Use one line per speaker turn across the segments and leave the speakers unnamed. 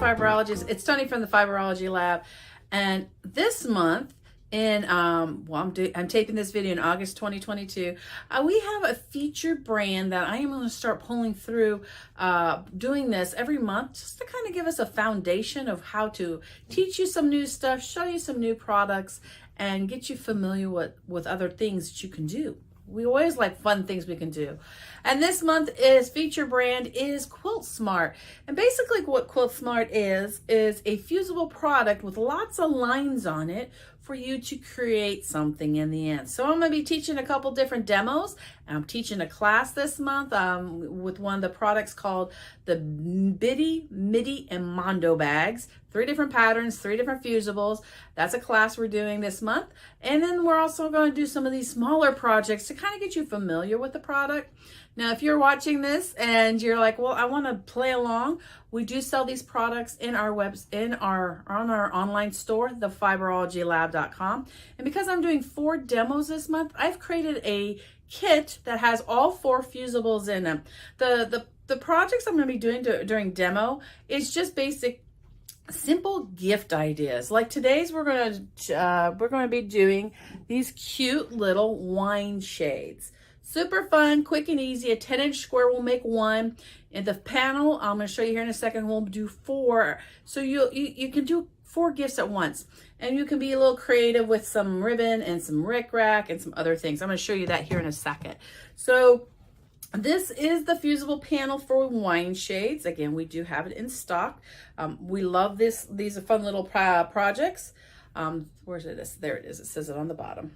fibrologist. It's Tony from the Fibrology Lab, and this month I'm taping this video in August 2022. We have a featured brand that I am going to start pulling through, doing this every month just to kind of give us a foundation of how to teach you some new stuff, show you some new products, and get you familiar with other things that you can do. We always like fun things we can do. And this month is feature brand is QuiltSmart. And basically what QuiltSmart is a fusible product with lots of lines on it for you to create something in the end. So I'm going to be teaching a couple different demos. I'm teaching a class this month with one of the products called the Biddy, Midi, and Mondo bags. 3 different patterns, 3 different fusibles. That's a class we're doing this month. And then we're also going to do some of these smaller projects to kind of get you familiar with the product. Now, if you're watching this and you're like, well, I want to play along, we do sell these products in our on our online store, thefibrologylab.com. And because I'm doing 4 demos this month, I've created a kit that has all 4 fusibles in them. The projects I'm going to be doing during demo is just basic simple gift ideas. Like today's we're going to be doing these cute little wine shades. Super fun, quick and easy. A 10-inch square will make 1. And the panel, I'm going to show you here in a second, we'll do 4. So you can do 4 gifts at once. And you can be a little creative with some ribbon and some rickrack and some other things. I'm going to show you that here in a second. So this is the fusible panel for wine shades. Again, we do have it in stock. We love this. These are fun little projects. Where's it? There it is. It says it on the bottom.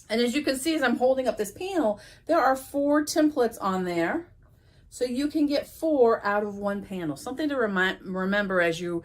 And as you can see, as I'm holding up this panel, there are 4 templates on there. So you can get 4 out of 1 panel. Something to remember as you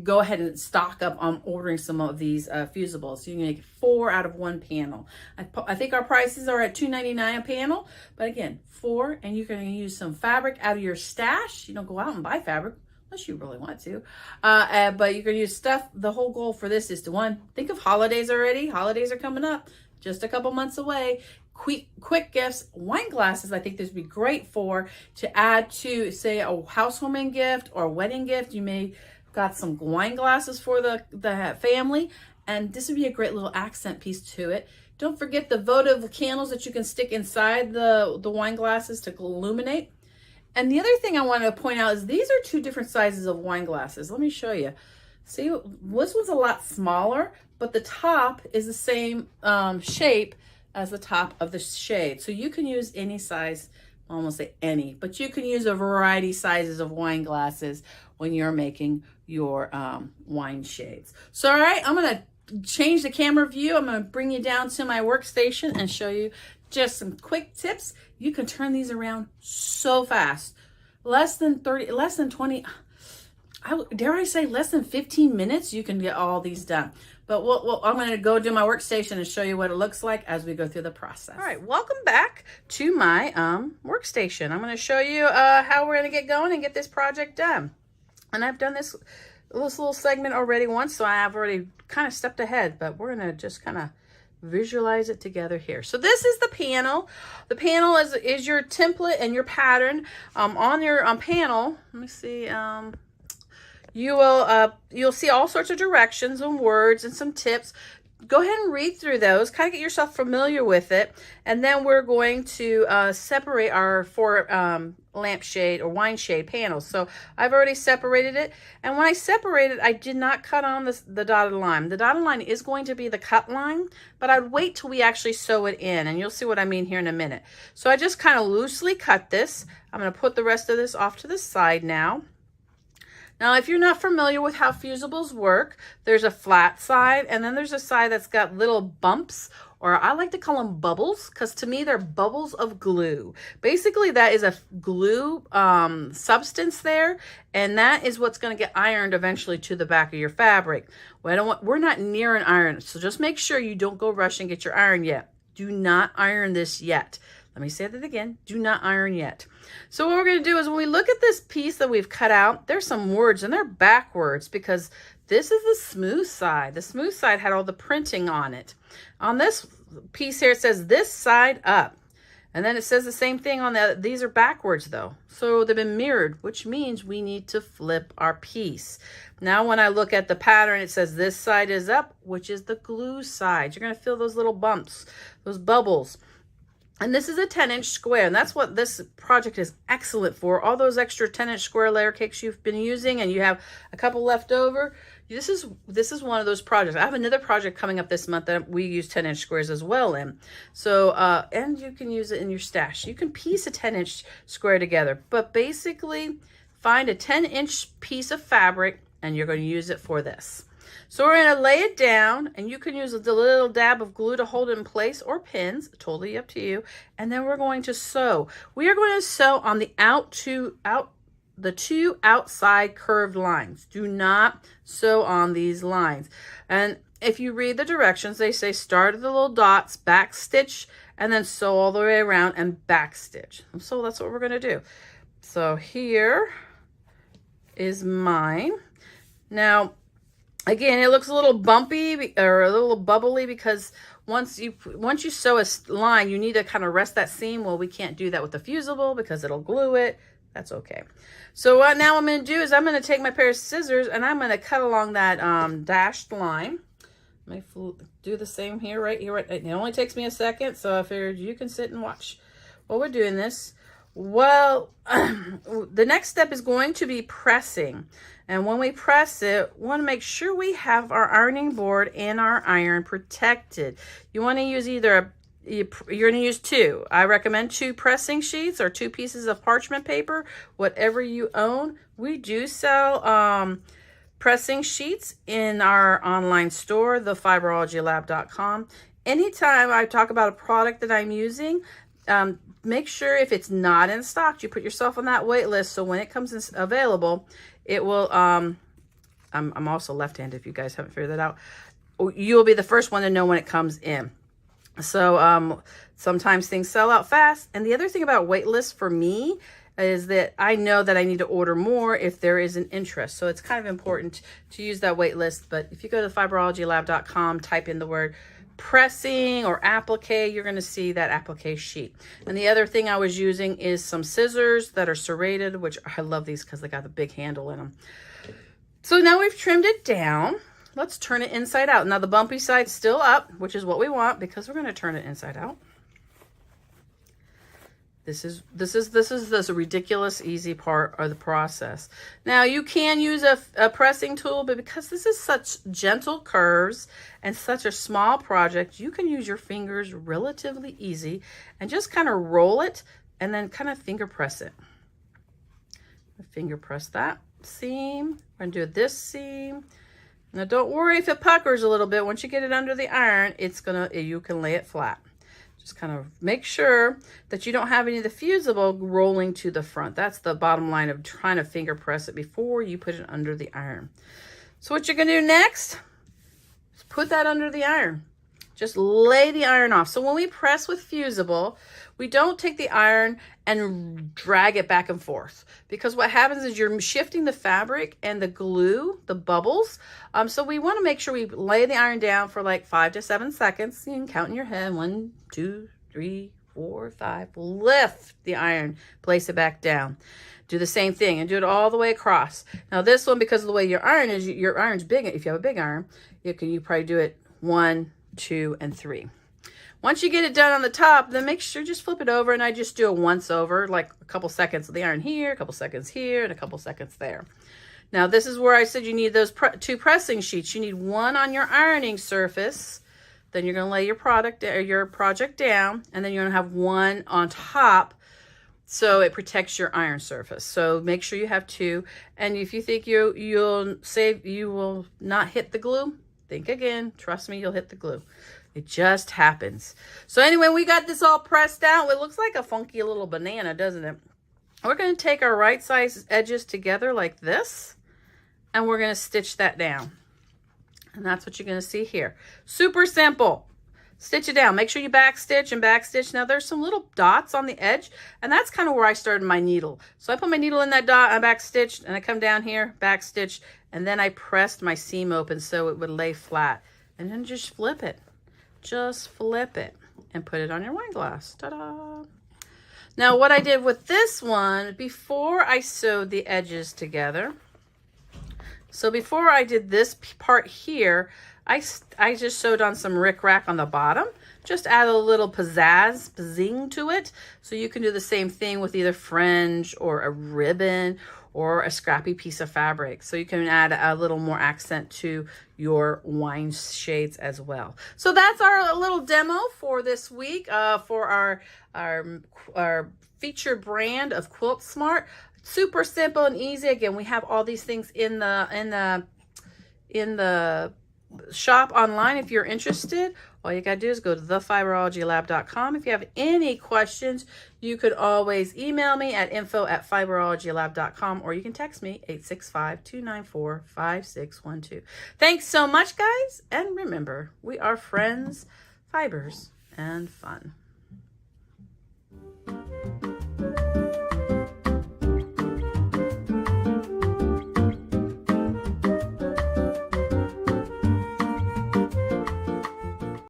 go ahead and stock up on ordering some of these fusibles. So you can get 4 out of 1 panel. I think our prices are at $2.99 a panel. But again, 4, and you can use some fabric out of your stash. You don't go out and buy fabric unless you really want to. But you can use stuff. The whole goal for this is to, 1, think of holidays already. Holidays are coming up. Just a couple months away. Quick gifts, wine glasses. I think this would be great to add to, say, a housewarming gift or a wedding gift. You may got some wine glasses for the family, and this would be a great little accent piece to it. Don't forget the votive candles that you can stick inside the wine glasses to illuminate. And the other thing I want to point out is these are 2 different sizes of wine glasses. Let me show you. See, this one's a lot smaller, but the top is the same shape as the top of the shade. So you can use any size, I almost say any, but you can use a variety sizes of wine glasses when you're making your wine shades. So, all right, I'm going to change the camera view. I'm going to bring you down to my workstation and show you just some quick tips. You can turn these around so fast. Less than 20, dare I say less than 15 minutes, you can get all these done. But I'm going to go do my workstation and show you what it looks like as we go through the process. All right, welcome back to my workstation. I'm going to show you how we're going to get going and get this project done. And I've done this little segment already once, so I have already kind of stepped ahead, but we're going to just kind of visualize it together here. So this is the panel. The panel is your template and your pattern. On your panel, let me see, you'll see all sorts of directions and words and some tips. Go ahead and read through those, kind of get yourself familiar with it, and then we're going to separate our 4 lampshade or wine shade panels. So I've already separated it, and when I separated, I did not cut on the dotted line. The dotted line is going to be the cut line, but I'd wait till we actually sew it in, and you'll see what I mean here in a minute. So I just kind of loosely cut this. I'm going to put the rest of this off to the side now. Now, if you're not familiar with how fusibles work, there's a flat side, and then there's a side that's got little bumps, or I like to call them bubbles, because to me, they're bubbles of glue. Basically, that is a glue substance there, and that is what's going to get ironed eventually to the back of your fabric. We're not near an iron, so just make sure you don't go rush and get your iron yet. Do not iron this yet. Let me say that again. Do not iron yet. So what we're going to do is when we look at this piece that we've cut out, there's some words and they're backwards because this is the smooth side. The smooth side had all the printing on it. On this piece here, it says this side up. And then it says the same thing on the, these are backwards though. So they've been mirrored, which means we need to flip our piece. Now when I look at the pattern, it says this side is up, which is the glue side. You're gonna feel those little bumps, those bubbles. And this is a 10-inch square, and that's what this project is excellent for. All those extra 10-inch square layer cakes you've been using and you have a couple left over, this is one of those projects. I have another project coming up this month that we use 10-inch squares as well in. So, and you can use it in your stash. You can piece a 10-inch square together, but basically find a 10-inch piece of fabric and you're going to use it for this. So we're going to lay it down, and you can use a little dab of glue to hold it in place or pins, totally up to you. And then we're going to sew. We are going to sew on the the two outside curved lines. Do not sew on these lines. And if you read the directions, they say start at the little dots, back stitch, and then sew all the way around and back stitch. So that's what we're going to do. So here is mine. Now, again, it looks a little bumpy or a little bubbly because once you sew a line, you need to kind of rest that seam. Well, we can't do that with the fusible because it'll glue it. That's okay. So what now I'm going to do is I'm going to take my pair of scissors and I'm going to cut along that dashed line. Let me do the same here, right here. It only takes me a second, so I figured you can sit and watch while we're doing this. Well, the next step is going to be pressing. And when we press it, we want to make sure we have our ironing board and our iron protected. You want to use either, you're going to use two. I recommend 2 pressing sheets or 2 pieces of parchment paper, whatever you own. We do sell pressing sheets in our online store, thefiberologylab.com. Anytime I talk about a product that I'm using, make sure if it's not in stock, you put yourself on that wait list. So when it comes available, it will, I'm also left-handed if you guys haven't figured that out. You'll be the first one to know when it comes in. So sometimes things sell out fast. And the other thing about wait lists for me is that I know that I need to order more if there is an interest. So it's kind of important to use that wait list. But if you go to fiberologylab.com, type in the word pressing or applique, you're going to see that applique sheet. And the other thing I was using is some scissors that are serrated, which I love these because they got the big handle in them. So now we've trimmed it down. Let's turn it inside out. Now the bumpy side's still up, which is what we want because we're going to turn it inside out. This is the ridiculous easy part of the process. Now you can use a pressing tool, but because this is such gentle curves and such a small project, you can use your fingers relatively easy and just kind of roll it and then kind of finger press it. Finger press that seam. We're gonna do this seam. Now don't worry if it puckers a little bit. Once you get it under the iron, you can lay it flat. Just kind of make sure that you don't have any of the fusible rolling to the front. That's the bottom line of trying to finger press it before you put it under the iron. So what you're going to do next is put that under the iron. Just lay the iron off. So when we press with fusible, we don't take the iron and drag it back and forth, because what happens is you're shifting the fabric and the glue, the bubbles. So we want to make sure we lay the iron down for like 5 to 7 seconds. You can count in your head, 1, 2, 3, 4, 5. Lift the iron, place it back down. Do the same thing and do it all the way across. Now this one, because of the way your iron is, your iron's big. If you have a big iron, you probably do it 1, 2, and 3. Once you get it done on the top, then make sure just flip it over, and I just do a once over, like a couple seconds of the iron here, a couple seconds here, and a couple seconds there. Now this is where I said you need those 2 pressing sheets. You need one on your ironing surface, then you're going to lay your project down, and then you're going to have one on top so it protects your iron surface. So make sure you have 2, and if you think you will not hit the glue, think again. Trust me, you'll hit the glue. It just happens. So anyway, we got this all pressed out. It looks like a funky little banana, doesn't it? We're going to take our right size edges together like this, and we're going to stitch that down. And that's what you're going to see here. Super simple. Stitch it down. Make sure you back stitch and back stitch. Now there's some little dots on the edge, and that's kind of where I started my needle. So I put my needle in that dot, I back stitched, and I come down here, back stitch, and then I pressed my seam open so it would lay flat. And then just flip it. Just flip it and put it on your wine glass. Ta-da! Now what I did with this one, before I sewed the edges together, so before I did this part here, I just sewed on some rickrack on the bottom. Just add a little pizzazz to it. So you can do the same thing with either fringe or a ribbon or a scrappy piece of fabric. So you can add a little more accent to your wine shades as well. So that's our little demo for this week for our featured brand of QuiltSmart. Super simple and easy. Again, we have all these things in the shop online. If you're interested, all you gotta do is go to thefiberologylab.com. If you have any questions, you could always email me at info@fiberologylab.com, or you can text me 865-294-5612. Thanks so much, guys, and remember, we are friends, fibers, and fun.